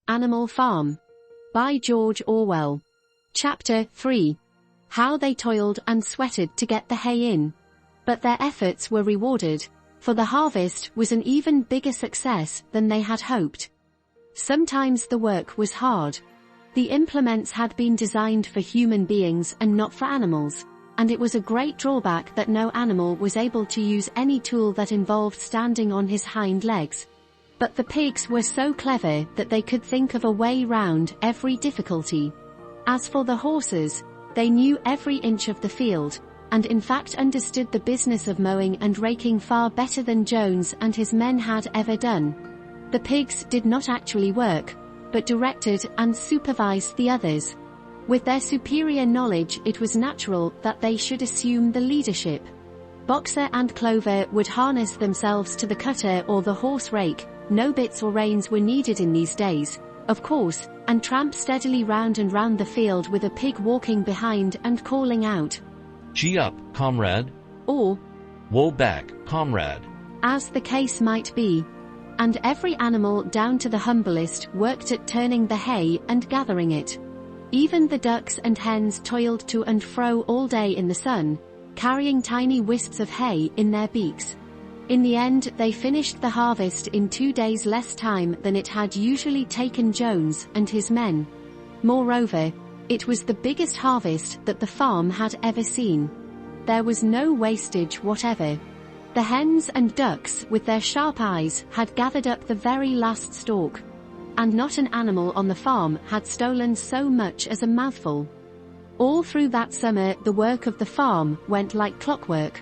Animal Farm. By George Orwell. Chapter 3. How they toiled and sweated to get the hay in. But their efforts were rewarded, for the harvest was an even bigger success than they had hoped. Sometimes the work was hard. The implements had been designed for human beings and not for animals, and it was a great drawback that no animal was able to use any tool that involved standing on his hind legs. But the pigs were so clever that they could think of a way round every difficulty. As for the horses, they knew every inch of the field, and in fact understood the business of mowing and raking far better than Jones and his men had ever done. The pigs did not actually work, but directed and supervised the others. With their superior knowledge, it was natural that they should assume the leadership. Boxer and Clover would harness themselves to the cutter or the horse rake. No bits or reins were needed in these days, of course, and tramp steadily round and round the field with a pig walking behind and calling out, "Gee up, comrade," or "Woe back, comrade," as the case might be. And every animal down to the humblest worked at turning the hay and gathering it. Even the ducks and hens toiled to and fro all day in the sun, carrying tiny wisps of hay in their beaks. In the end, they finished the harvest in 2 days less time than it had usually taken Jones and his men. Moreover, it was the biggest harvest that the farm had ever seen. There was no wastage whatever. The hens and ducks, with their sharp eyes, had gathered up the very last stalk. And not an animal on the farm had stolen so much as a mouthful. All through that summer, the work of the farm went like clockwork.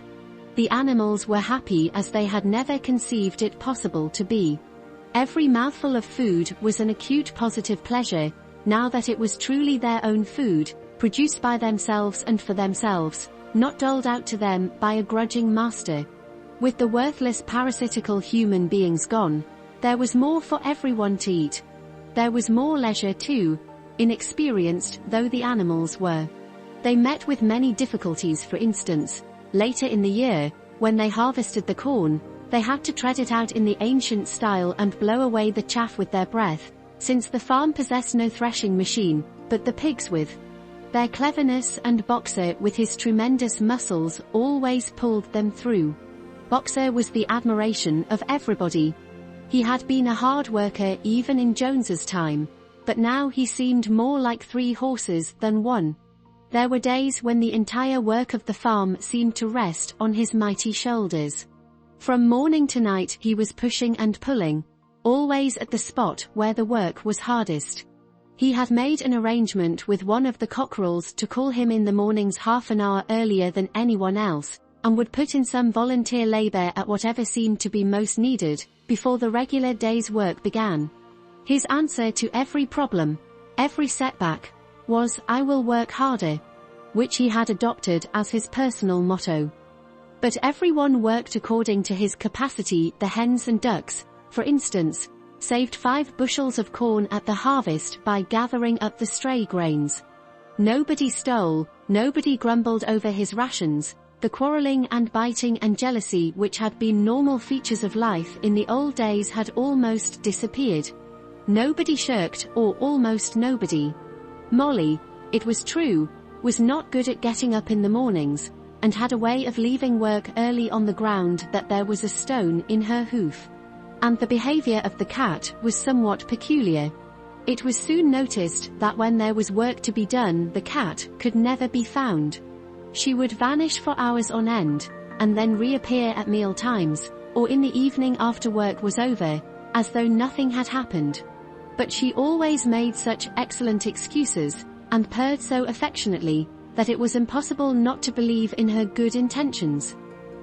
The animals were happy as they had never conceived it possible to be. Every mouthful of food was an acute positive pleasure, now that it was truly their own food, produced by themselves and for themselves, not doled out to them by a grudging master. With the worthless parasitical human beings gone, there was more for everyone to eat. There was more leisure too, inexperienced though the animals were. They met with many difficulties. For instance, later in the year, when they harvested the corn, they had to tread it out in the ancient style and blow away the chaff with their breath, since the farm possessed no threshing machine, but the pigs with their cleverness, and Boxer with his tremendous muscles always pulled them through. Boxer was the admiration of everybody. He had been a hard worker even in Jones's time, but now he seemed more like 3 horses than 1. There were days when the entire work of the farm seemed to rest on his mighty shoulders. From morning to night he was pushing and pulling, always at the spot where the work was hardest. He had made an arrangement with one of the cockerels to call him in the mornings half an hour earlier than anyone else, and would put in some volunteer labor at whatever seemed to be most needed, before the regular day's work began. His answer to every problem, every setback, was, "I will work harder," which he had adopted as his personal motto. But everyone worked according to his capacity. The hens and ducks, for instance, saved 5 bushels of corn at the harvest by gathering up the stray grains. Nobody stole, nobody grumbled over his rations. The quarreling and biting and jealousy which had been normal features of life in the old days had almost disappeared. Nobody shirked, or almost nobody. Molly, it was true, was not good at getting up in the mornings, and had a way of leaving work early on the ground that there was a stone in her hoof. And the behavior of the cat was somewhat peculiar. It was soon noticed that when there was work to be done, the cat could never be found. She would vanish for hours on end, and then reappear at meal times, or in the evening after work was over, as though nothing had happened. But she always made such excellent excuses, and purred so affectionately, that it was impossible not to believe in her good intentions.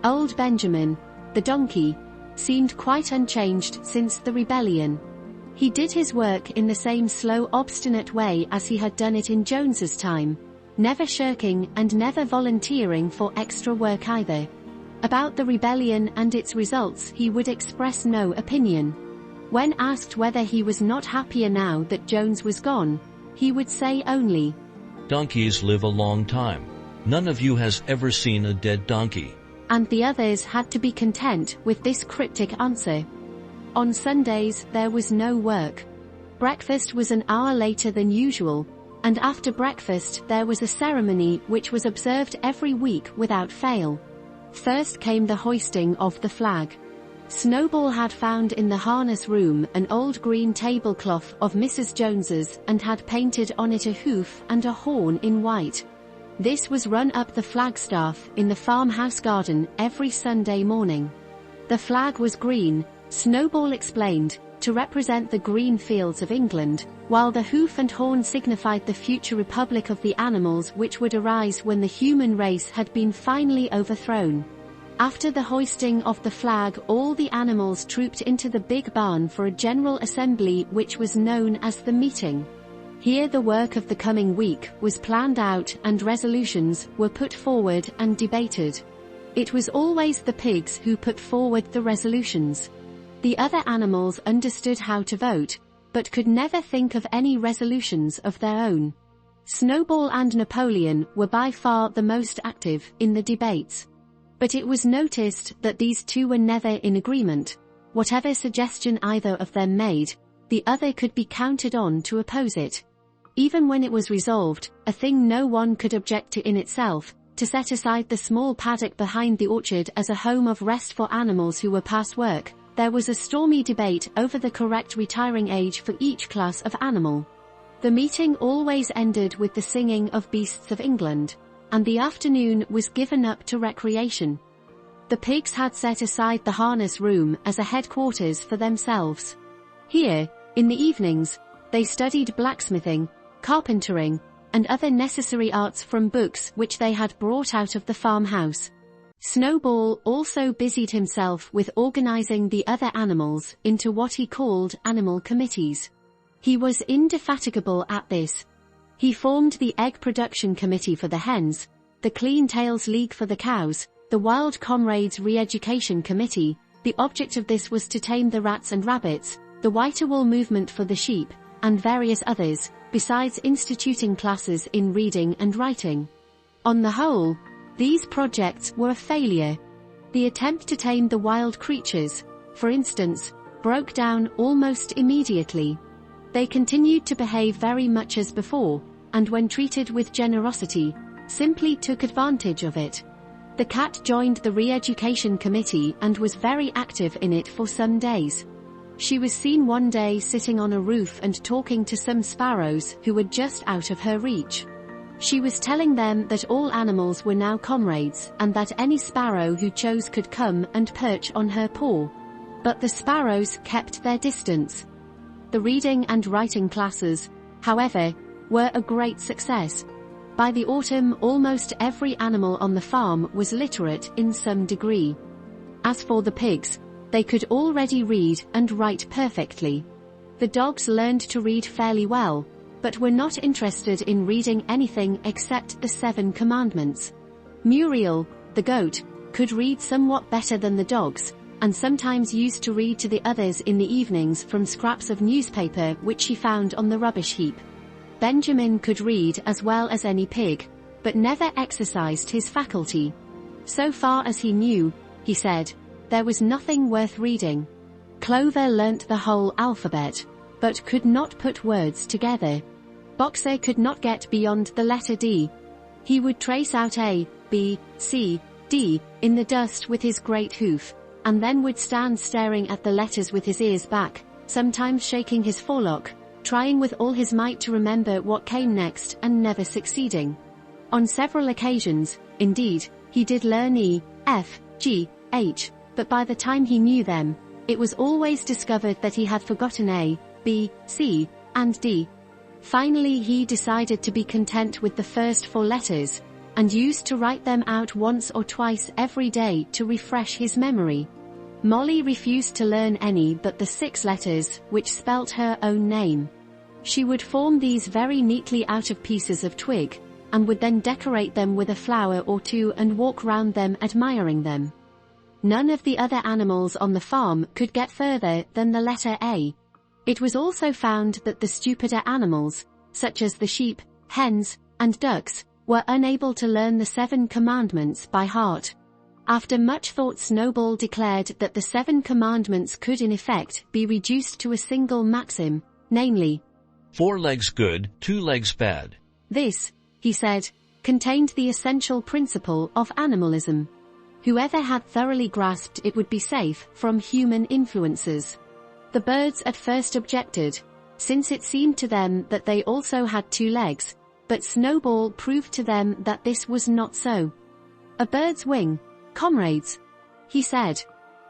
Old Benjamin, the donkey, seemed quite unchanged since the rebellion. He did his work in the same slow, obstinate way as he had done it in Jones's time, never shirking and never volunteering for extra work either. About the rebellion and its results he would express no opinion. When asked whether he was not happier now that Jones was gone, he would say only, "Donkeys live a long time. None of you has ever seen a dead donkey." And the others had to be content with this cryptic answer. On Sundays there was no work. Breakfast was an hour later than usual, and after breakfast there was a ceremony which was observed every week without fail. First came the hoisting of the flag. Snowball had found in the harness room an old green tablecloth of Mrs. Jones's and had painted on it a hoof and a horn in white. This was run up the flagstaff in the farmhouse garden every Sunday morning. The flag was green, Snowball explained, to represent the green fields of England, while the hoof and horn signified the future republic of the animals which would arise when the human race had been finally overthrown. After the hoisting of the flag, all the animals trooped into the big barn for a general assembly which was known as the meeting. Here the work of the coming week was planned out and resolutions were put forward and debated. It was always the pigs who put forward the resolutions. The other animals understood how to vote, but could never think of any resolutions of their own. Snowball and Napoleon were by far the most active in the debates. But it was noticed that these two were never in agreement. Whatever suggestion either of them made, the other could be counted on to oppose it. Even when it was resolved, a thing no one could object to in itself, to set aside the small paddock behind the orchard as a home of rest for animals who were past work, there was a stormy debate over the correct retiring age for each class of animal. The meeting always ended with the singing of Beasts of England, and the afternoon was given up to recreation. The pigs had set aside the harness room as a headquarters for themselves. Here, in the evenings, they studied blacksmithing, carpentering, and other necessary arts from books which they had brought out of the farmhouse. Snowball also busied himself with organizing the other animals into what he called animal committees. He was indefatigable at this. He formed the Egg Production Committee for the hens, the Clean Tails League for the cows, the Wild Comrades Re-Education Committee. The object of this was to tame the rats and rabbits, the Whiterwool movement for the sheep, and various others, besides instituting classes in reading and writing. On the whole, these projects were a failure. The attempt to tame the wild creatures, for instance, broke down almost immediately. They continued to behave very much as before, and when treated with generosity, simply took advantage of it. The cat joined the Re-Education Committee and was very active in it for some days. She was seen one day sitting on a roof and talking to some sparrows who were just out of her reach. She was telling them that all animals were now comrades and that any sparrow who chose could come and perch on her paw. But the sparrows kept their distance. The reading and writing classes, however, were a great success. By the autumn, almost every animal on the farm was literate in some degree. As for the pigs, they could already read and write perfectly. The dogs learned to read fairly well, but were not interested in reading anything except the 7 Commandments. Muriel, the goat, could read somewhat better than the dogs, and sometimes used to read to the others in the evenings from scraps of newspaper which she found on the rubbish heap. Benjamin could read as well as any pig, but never exercised his faculty. So far as he knew, he said, there was nothing worth reading. Clover learnt the whole alphabet, but could not put words together. Boxer could not get beyond the letter D. He would trace out A, B, C, D, in the dust with his great hoof, and then would stand staring at the letters with his ears back, sometimes shaking his forelock, trying with all his might to remember what came next and never succeeding. On several occasions, indeed, he did learn E, F, G, H, but by the time he knew them, it was always discovered that he had forgotten A, B, C, and D. Finally he decided to be content with the first 4 letters, and used to write them out once or twice every day to refresh his memory. Molly refused to learn any but the 6 letters, which spelt her own name. She would form these very neatly out of pieces of twig, and would then decorate them with a flower or 2 and walk round them admiring them. None of the other animals on the farm could get further than the letter A. It was also found that the stupider animals, such as the sheep, hens, and ducks, were unable to learn the 7 Commandments by heart. After much thought, Snowball declared that the 7 Commandments could in effect be reduced to a single maxim, namely, 4 legs good, 2 legs bad. This, he said, contained the essential principle of animalism. Whoever had thoroughly grasped it would be safe from human influences. The birds at first objected, since it seemed to them that they also had 2 legs, but Snowball proved to them that this was not so. A bird's wing, comrades, he said,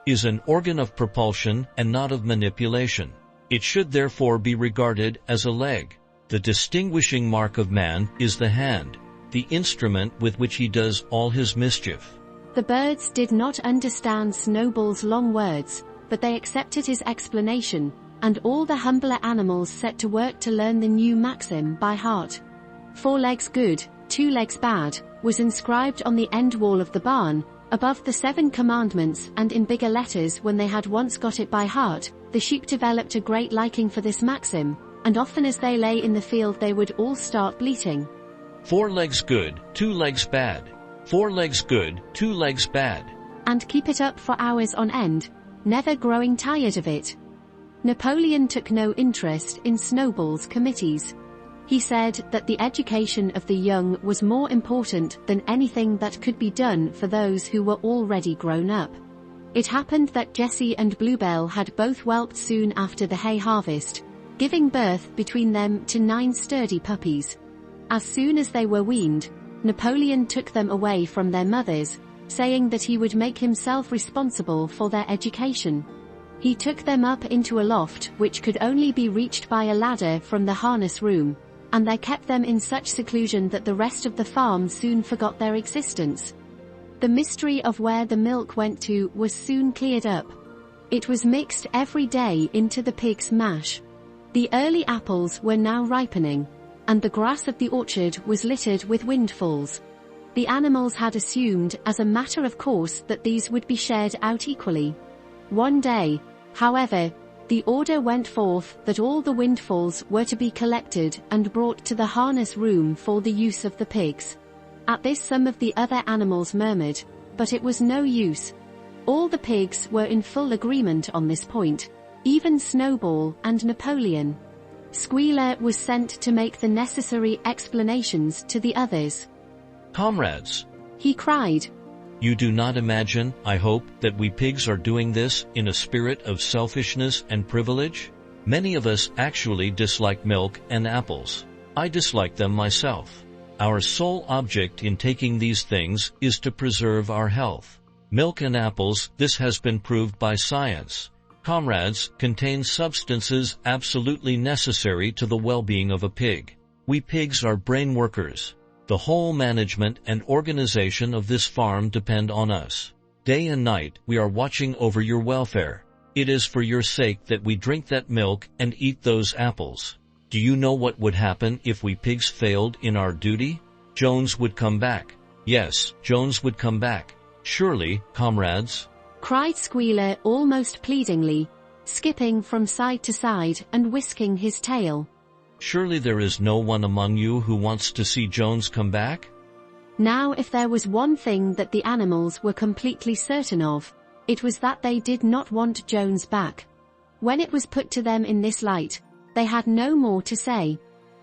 is an organ of propulsion and not of manipulation. It should therefore be regarded as a leg. The distinguishing mark of man is the hand, the instrument with which he does all his mischief. The birds did not understand Snowball's long words, but they accepted his explanation, and all the humbler animals set to work to learn the new maxim by heart. 4 legs good, 2 legs bad, was inscribed on the end wall of the barn, above the 7 commandments, and in bigger letters. When they had once got it by heart, the sheep developed a great liking for this maxim, and often as they lay in the field they would all start bleating. 4 legs good, 2 legs bad. 4 legs good, 2 legs bad. And keep it up for hours on end, never growing tired of it. Napoleon took no interest in Snowball's committees. He said that the education of the young was more important than anything that could be done for those who were already grown up. It happened that Jessie and Bluebell had both whelped soon after the hay harvest, giving birth between them to 9 sturdy puppies. As soon as they were weaned, Napoleon took them away from their mothers, saying that he would make himself responsible for their education. He took them up into a loft which could only be reached by a ladder from the harness room, and there kept them in such seclusion that the rest of the farm soon forgot their existence. The mystery of where the milk went to was soon cleared up. It was mixed every day into the pig's mash. The early apples were now ripening, and the grass of the orchard was littered with windfalls. The animals had assumed as a matter of course that these would be shared out equally. One day, however, the order went forth that all the windfalls were to be collected and brought to the harness room for the use of the pigs. At this some of the other animals murmured, but it was no use. All the pigs were in full agreement on this point, even Snowball and Napoleon. Squealer was sent to make the necessary explanations to the others. Comrades, he cried, you do not imagine, I hope, that we pigs are doing this in a spirit of selfishness and privilege? Many of us actually dislike milk and apples. I dislike them myself. Our sole object in taking these things is to preserve our health. Milk and apples, this has been proved by science, comrades, contain substances absolutely necessary to the well-being of a pig. We pigs are brain workers. The whole management and organization of this farm depend on us. Day and night we are watching over your welfare. It is for your sake that we drink that milk and eat those apples. Do you know what would happen if we pigs failed in our duty? Jones would come back. Yes, Jones would come back. Surely, comrades, cried Squealer almost pleadingly, skipping from side to side and whisking his tail. Surely there is no one among you who wants to see Jones come back? Now if there was one thing that the animals were completely certain of, it was that they did not want Jones back. When it was put to them in this light, they had no more to say.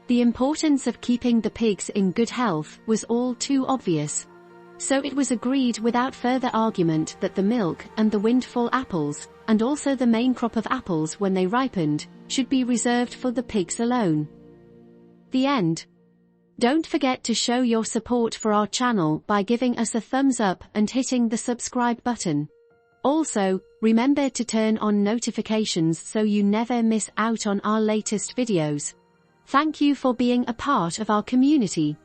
The importance of keeping the pigs in good health was all too obvious. So it was agreed without further argument that the milk and the windfall apples, and also the main crop of apples when they ripened, should be reserved for the pigs alone. The end. Don't forget to show your support for our channel by giving us a thumbs up and hitting the subscribe button. Also, remember to turn on notifications so you never miss out on our latest videos. Thank you for being a part of our community.